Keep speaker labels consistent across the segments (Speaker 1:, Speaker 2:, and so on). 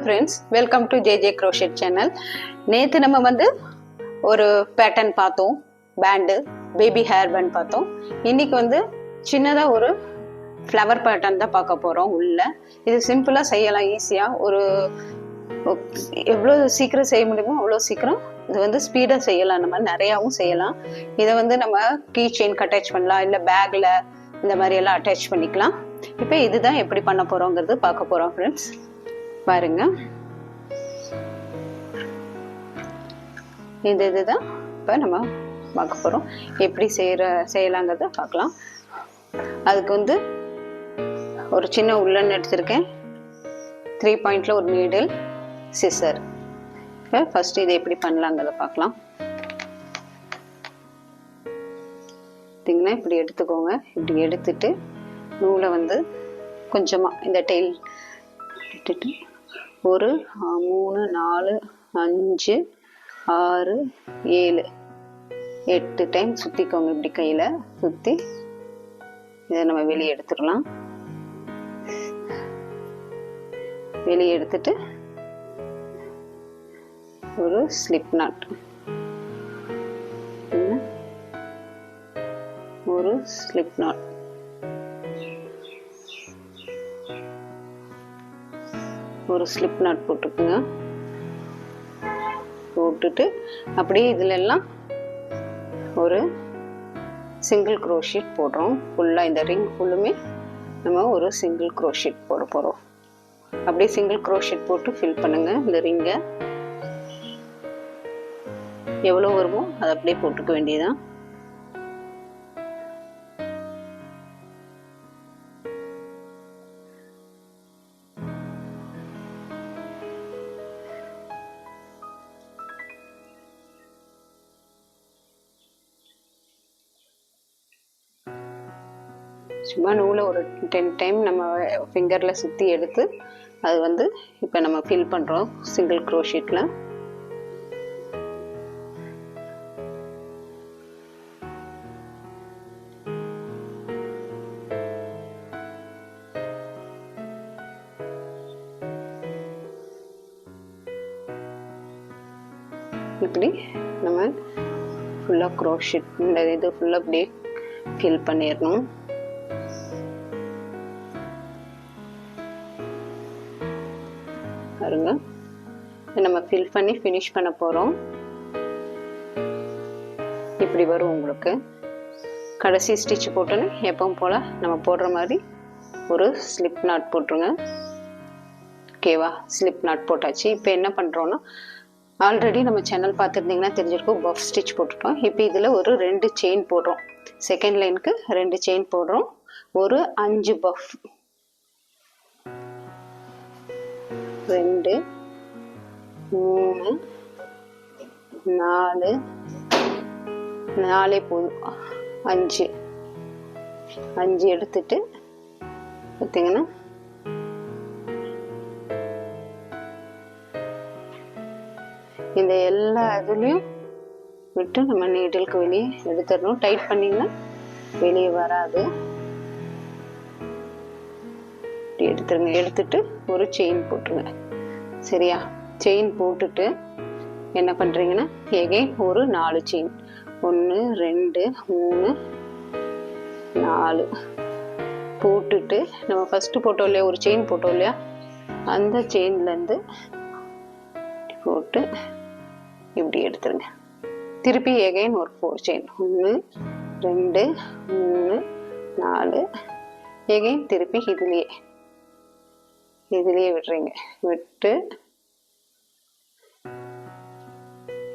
Speaker 1: friends, welcome to JJ Crochet channel. நேத்து நம்ம வந்து ஒரு பேட்டர்ன் பார்த்தோம், பேண்ட், பேபி ஹேர் பேண்ட் பார்த்தோம். இன்னைக்கு வந்து சின்னதா ஒரு ஃப்ளவர் பேட்டர்ன் தான் பார்க்க போறோம். உள்ள இது சிம்பிளா செய்யலாம், ஈஸியா. ஒரு எவ்வளோ சீக்கிரம் செய்ய முடியுமோ அவ்வளோ சீக்கிரம் இது வந்து ஸ்பீடாக செய்யலாம். நம்ம நிறையாவும் செய்யலாம். இதை வந்து நம்ம கீ செயின்க்கு அட்டாச் பண்ணலாம், இல்லை பேக்கில் இந்த மாதிரி எல்லாம் அட்டாச் பண்ணிக்கலாம். இப்போ இதுதான் எப்படி பண்ண போகிறோங்கிறது பார்க்க போகிறோம் ஃப்ரெண்ட்ஸ். பாருங்க, இதுதான் இப்போ நம்ம பார்க்க போகிறோம். எப்படி செய்யலாங்கிறத பார்க்கலாம். அதுக்கு வந்து ஒரு சின்ன உள்ளன் எடுத்திருக்கேன், 3 பாயிண்ட்ல ஒரு நீடில், சிசர். இப்போ ஃபர்ஸ்ட் இதை எப்படி பண்ணலாங்கிறத பார்க்கலாம். பார்த்தீங்கன்னா இப்படி எடுத்துக்கோங்க. இப்படி எடுத்துட்டு நூலை வந்து கொஞ்சமாக இந்த டெயில் எடுத்துட்டு ஒரு 3 4 5 6 7 8 டைம் சுற்றிக்கோங்க. இப்படி கையில் சுற்றி இதை நம்ம வெளியே எடுத்துடலாம். வெளியே எடுத்துட்டு ஒரு ஸ்லிப் நாட், ஒரு ஸ்லிப் நாட், ஒரு ஸ்லிப் நாட் போட்டுக்குங்க. போட்டுட்டு அப்படியே இதுல எல்லாம் ஒரு சிங்கிள் க்ரோஷீட் போடுறோம். ஃபுல்லாக இந்த ரிங் ஃபுல்லுமே நம்ம ஒரு சிங்கிள் க்ரோஷீட் போட போகிறோம். அப்படியே சிங்கிள் க்ரோஷீட் போட்டு ஃபில் பண்ணுங்க. இந்த ரிங்கை எவ்வளோ வருமோ அதை அப்படியே போட்டுக்க வேண்டியதுதான். சும்மா நூலை ஒரு 10 டைம் நம்ம ஃபிங்கரில் சுற்றி எடுத்து அது வந்து இப்போ நம்ம ஃபில் பண்ணுறோம் சிங்கிள் க்ரோஷீட்டில். இப்படி நம்ம ஃபுல்லாக க்ரோஷீட் இந்த இது ஃபுல்லாக அப்படியே ஃபில் பண்ணிடணும். பாருங்க, நம்ம ஃபில் பண்ணி ஃபினிஷ் பண்ண போகிறோம். இப்படி வரும் உங்களுக்கு. கடைசி ஸ்டிச் போட்டோன்னு எப்பவும் போல் நம்ம போடுற மாதிரி ஒரு ஸ்லிப் நாட் போட்டுருங்க. ஓகேவா? ஸ்லிப் நாட் போட்டாச்சு. இப்போ என்ன பண்ணுறோன்னா, ஆல்ரெடி நம்ம சேனல் பார்த்துருந்தீங்கன்னா தெரிஞ்சிருக்கும், பஃப் ஸ்டிச் போட்டுட்டோம். இப்போ இதில் ஒரு 2 செயின் போடுறோம். செகண்ட் லைனுக்கு 2 செயின் போடுறோம். ஒரு 5 பஃப், 2 3 4 4 போதும், 5 எடுத்துட்டு பார்த்தீங்கன்னா இந்த எல்லா இதுலையும் விட்டு நம்ம நீடிலுக்கு வெளியே எடுத்துடணும். டைட் பண்ணிங்கன்னா வெளியே வராது. எடுத்துருங்க. எடுத்துட்டு ஒரு செயின் போட்டுருங்க. சரியா? செயின் போட்டுட்டு என்ன பண்ணுறீங்கன்னா, எகைன் ஒரு 4 செயின், 1 2 3 4 போட்டுட்டு நம்ம ஃபஸ்ட்டு போட்டோம் இல்லையா, ஒரு செயின் போட்டோம் இல்லையா, அந்த செயின்லேருந்து போட்டு இப்படி எடுத்துருங்க. திருப்பி எகைன் ஒரு 4 செயின், 1 2 3 4 எகைன் திருப்பி இதுலேயே விடுறீங்க. விட்டு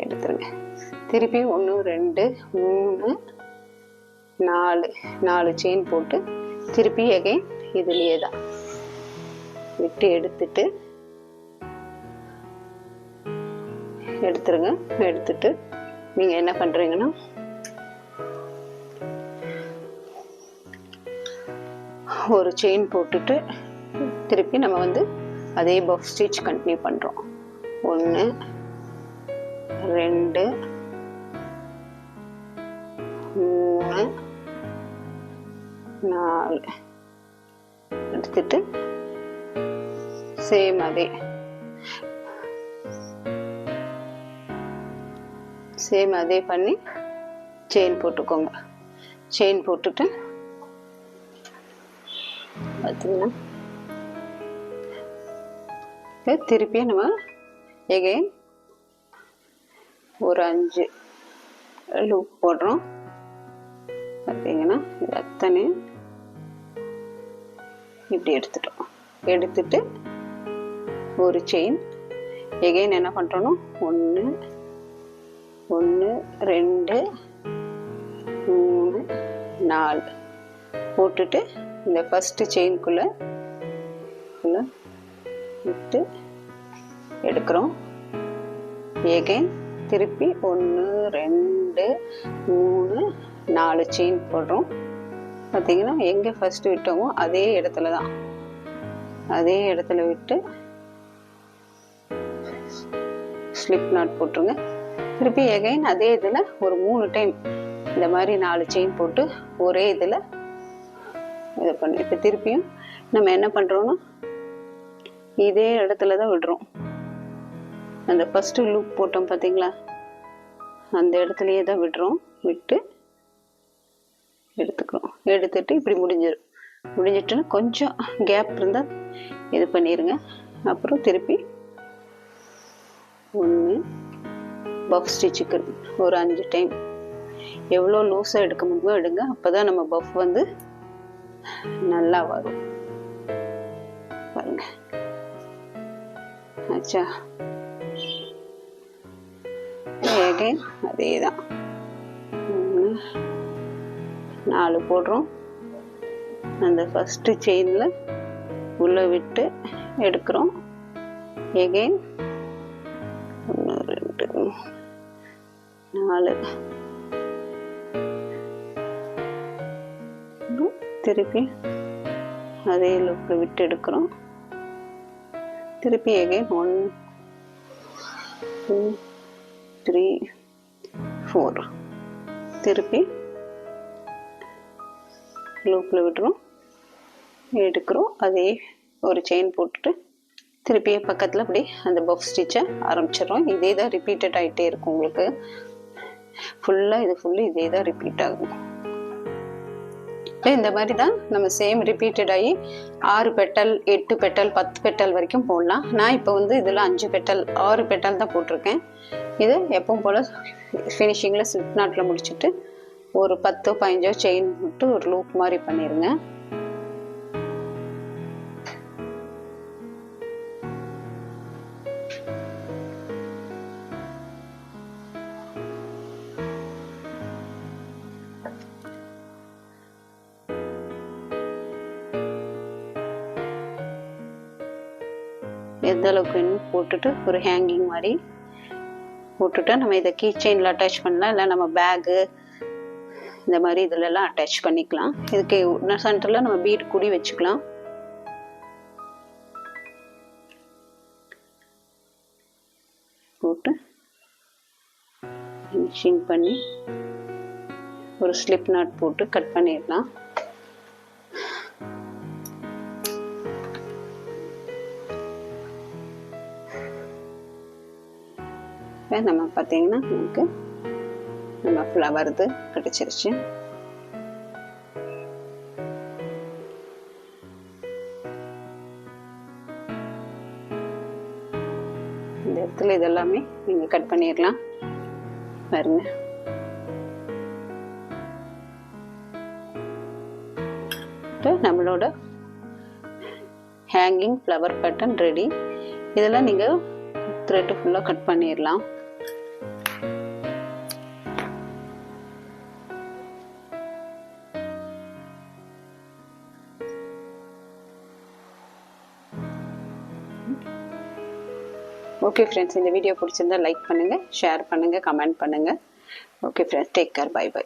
Speaker 1: எடுத்துருங்க. திருப்பி 1 2 3 4 செயின் போட்டு திருப்பி எகைன் இதுலேயே தான் விட்டு எடுத்துட்டு எடுத்துருங்க. எடுத்துட்டு நீங்கள் என்ன பண்ணுறீங்கன்னா, ஒரு செயின் போட்டுட்டு திருப்பி நம்ம வந்து அதே பஃப் ஸ்டிச் கண்டினியூ பண்ணுறோம். 1 2 3 4 எடுத்துட்டு சேம் அதே சேம் அதே பண்ணி செயின் போட்டுக்கோங்க. செயின் போட்டுட்டு பார்த்தீங்கன்னா திருப்பி நம்ம எகைன் ஒரு 5 லூப் போடுறோம். பார்த்தீங்கன்னா இது அத்தனையும் இப்படி எடுத்துட்டு ஒரு செயின் எகைன் என்ன பண்ணுறோன்னா 1 2 3 4 போட்டுட்டு இந்த ஃபர்ஸ்ட் செயின்குள்ள விட்டு எடுக்கிறோம். எகைன் திருப்பி 1 2 3 4 செயின் போடுறோம். பார்த்தீங்கன்னா எங்கே ஃபர்ஸ்ட் விட்டோமோ அதே இடத்துல தான், அதே இடத்துல விட்டு ஸ்லிப் நாட் போட்டுருங்க. திருப்பி எகைன் அதே இதில் ஒரு 3 டைம் இந்த மாதிரி 4 செயின் போட்டு ஒரே இதில் இதை பண்ணு. இப்போ திருப்பியும் நம்ம என்ன பண்ணுறோன்னா இதே இடத்துல தான் விடுறோம். அந்த ஃபர்ஸ்ட் லூப் போட்டோம் பார்த்தீங்களா, அந்த இடத்துலையே தான் விடுறோம். விட்டு எடுத்துக்கிறோம். எடுத்துட்டு இப்படி முடிஞ்சிட்டுன்னு கொஞ்சம் கேப் இருந்தால் இது பண்ணிடுங்க. அப்புறம் திருப்பி 1 பஃப் ஸ்டிச்சுக்கு ஒரு 5 டைம் எவ்வளோ லூஸாக எடுக்க முடியுமோ எடுங்க. அப்போ தான் நம்ம பஃப் வந்து நல்லா வரும். பாருங்க. ஆச்சா, எகைன் அதே தான் 4 போடுறோம். அந்த ஃபர்ஸ்ட் செயினில் உள்ள விட்டு எடுக்கிறோம். எகைன் 1 2 4 திருப்பி அதே லூப்பில் விட்டு எடுக்கிறோம். திருப்பி எகைன் 1 2 3 4 திருப்பி லூப்பில் விடுறோம், எடுக்கிறோம். அதே ஒரு செயின் போட்டுட்டு திருப்பி பக்கத்தில் அப்படி அந்த பஃப் ஸ்டிச்சை ஆரம்பிச்சிடுறோம். இதே தான் ரிப்பீட்டட் ஆகிட்டே இருக்கும் உங்களுக்கு ஃபுல்லாக. இது ஃபுல்லு இதே தான் ரிப்பீட் ஆகும். இந்த மாதிரி தான் நம்ம சேம் ரிப்பீட்டட் ஆகி 6 பெட்டல் 8 பெட்டல் 10 பெட்டல் வரைக்கும் போடலாம். நான் இப்போ வந்து இதில் 5 பெட்டல் 6 பெட்டல் தான் போட்டிருக்கேன். இது எப்பவும் போல் ஃபினிஷிங்கில் ஸ்லிப் நாட்டில் முடிச்சுட்டு ஒரு 10 15 செயின் விட்டு ஒரு லூப் மாதிரி பண்ணிடுங்க. எந்த அளவுக்கு வேணும் போட்டுட்டு ஒரு ஹேங்கிங் மாதிரி போட்டுட்டு நம்ம இதை கீ செயினில் அட்டாச் பண்ணலாம். இல்லை நம்ம பேகு இந்த மாதிரி இதிலெல்லாம் அட்டாச் பண்ணிக்கலாம். இதுக்கு சென்டரில் நம்ம பீட் கூடி வச்சுக்கலாம். போட்டு ஃபினிஷிங் பண்ணி ஒரு ஸ்லிப் நாட் போட்டு கட் பண்ணிடலாம். நம்ம பார்த்தீங்கன்னா நமக்கு நம்ம ஃப்ளவர் கிடைச்சிருச்சு. இந்த இடத்துல இதெல்லாமே நீங்க கட் பண்ணிடலாம். பாருங்க, நம்மளோட ஹேங்கிங் ஃப்ளவர் பேட்டர்ன் ரெடி. இதெல்லாம் நீங்க த்ரெட் ஃபுல்லா கட் பண்ணிடலாம். ஓகே ஃப்ரெண்ட்ஸ், இந்த வீடியோ பிடிச்சிருந்தா லைக் பண்ணுங்க, ஷேர் பண்ணுங்க, கமெண்ட் பண்ணுங்க. Okay friends, take care, bye by.